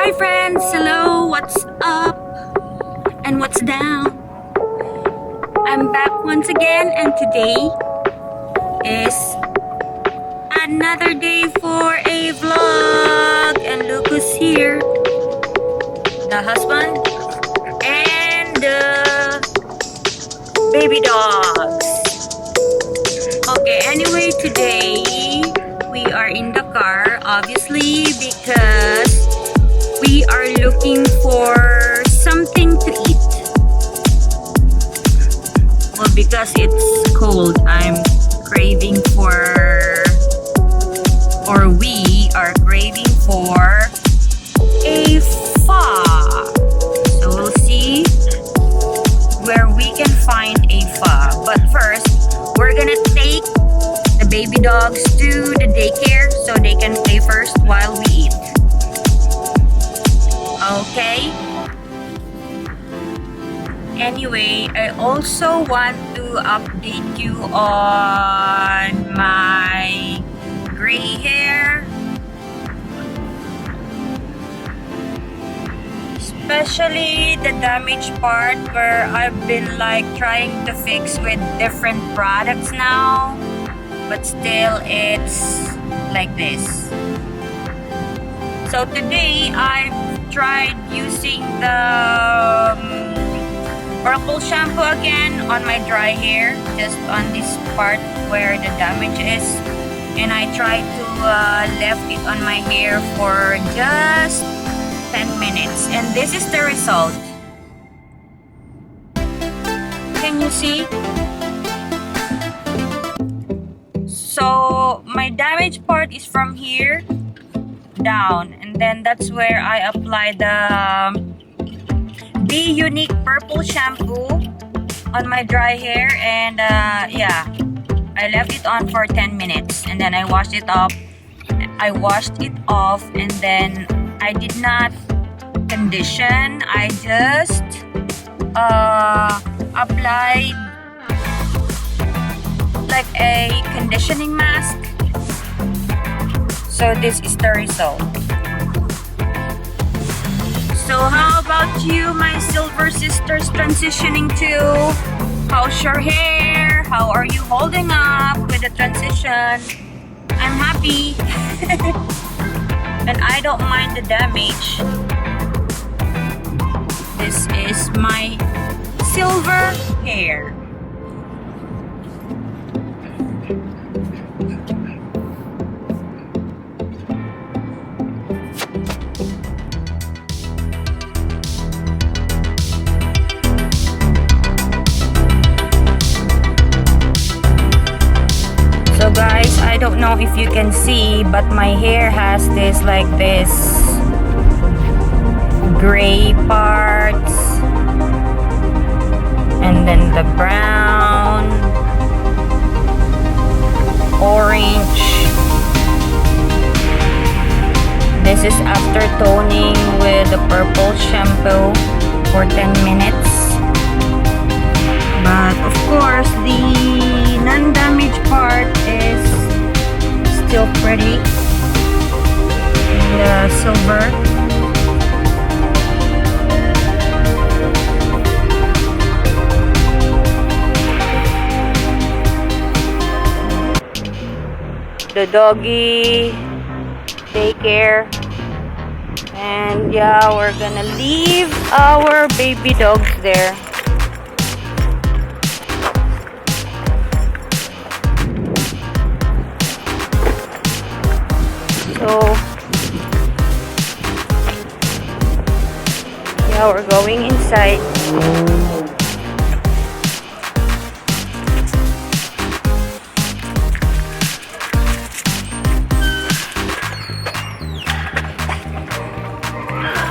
Hi friends, hello, what's up and what's down? I'm back once again, and today is another day for a vlog. And look who's here, the husband and the baby dogs. Okay, anyway, today we are in the car, obviously, because we are looking for something to eat. Well, because it's cold, I'm craving for, or we are craving for a pho. So we'll see where we can find a pho. But first, we're gonna take the baby dogs to the daycare so they can play first while we eat. Okay. Anyway, I also want to update you on my gray hair, especially the damaged part where I've been like trying to fix with different products now, but still it's like this. So today I've tried using the purple shampoo again on my dry hair, just on this part where the damage is, and I tried to left it on my hair for just 10 minutes, and this is the result. Can you see? So my damaged part is from here down, and then that's where I apply the unique purple shampoo on my dry hair, and yeah, I left it on for 10 minutes, and then I washed it off, and then I did not condition. I just applied like a conditioning mask. So this is the result. So how about you, my silver sisters transitioning to? How's your hair? How are you holding up with the transition? I'm happy. And I don't mind the damage. This is my silver hair. So guys, I don't know if you can see, but my hair has this like this gray parts, and then the brown, orange. This is after toning with the purple shampoo for 10 minutes. But of course, the non-damaged part is still pretty. The silver. The doggy daycare, and yeah, we're gonna leave our baby dogs there. So yeah, we're going inside.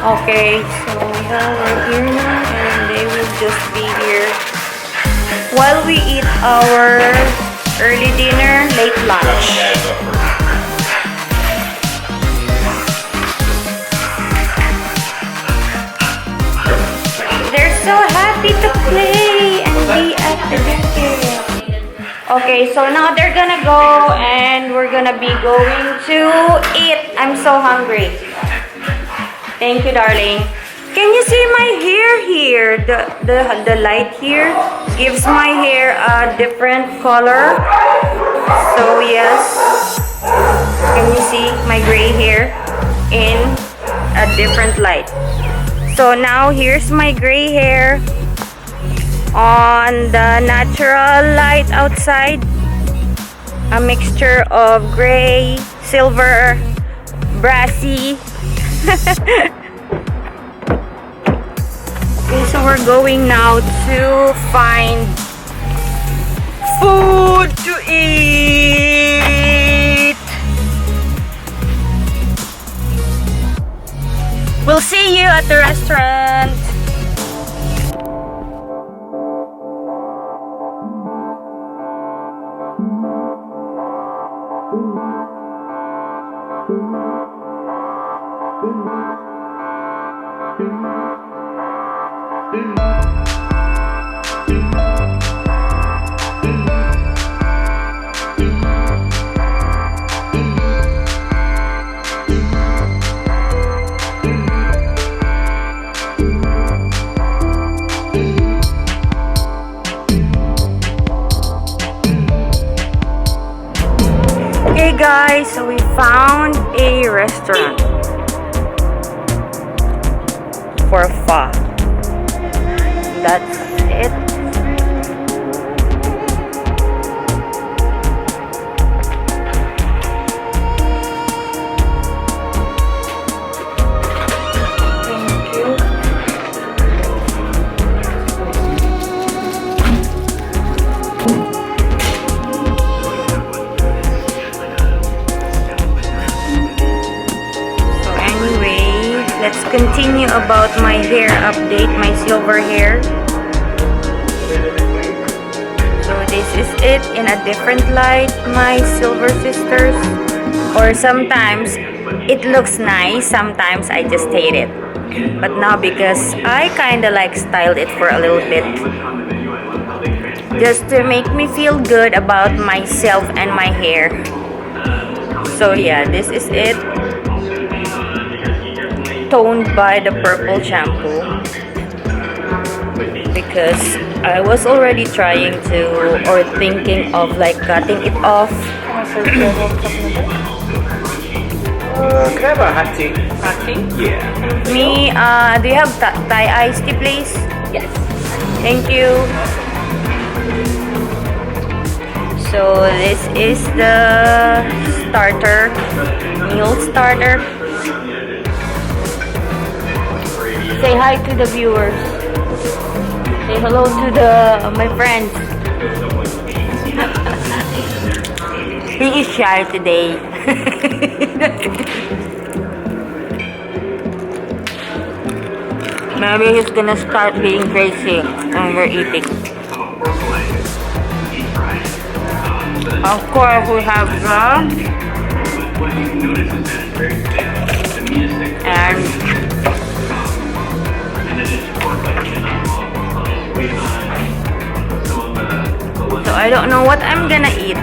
Okay, so yeah, we're here now, and they will just be here while we eat our early dinner, late lunch. They're so happy to play and be at the daycare. Okay, so now they're gonna go, and we're gonna be going to eat. I'm so hungry. Thank you, darling. Can you see my hair here? The light here gives my hair a different color. So yes, can you see my gray hair in a different light? So now here's my gray hair on the natural light outside. A mixture of gray, silver, brassy. Okay, so we're going now to find food to eat. We'll see you at the restaurant. Okay guys, so we found a restaurant for pho. That's it. Thank you. Let's continue about my hair update, my silver hair. So this is it in a different light, my silver sisters. Or sometimes it looks nice, sometimes I just hate it. But now because I kinda like styled it for a little bit, just to make me feel good about myself and my hair. So yeah, this is it. Toned by the purple shampoo, because I was already trying to or thinking of like cutting it off. Can I have a hot tea? Hot tea? Yeah. Me, do you have Thai iced tea, please? Yes. Thank you. So this is the starter, meal starter. Say hi to the viewers. Say hello to my friends. He is shy today. Maybe he's gonna start being crazy when we're eating. Of course, we have and so I don't know what I'm gonna eat.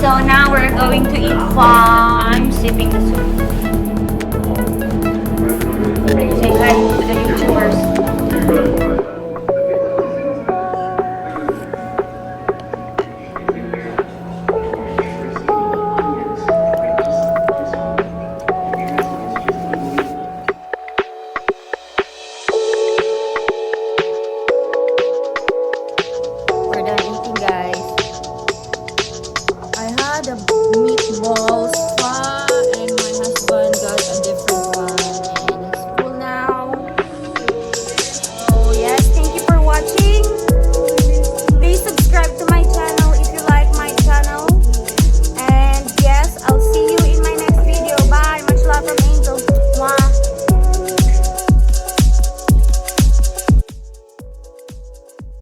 So now we're going to eat pho. I'm sipping the soup.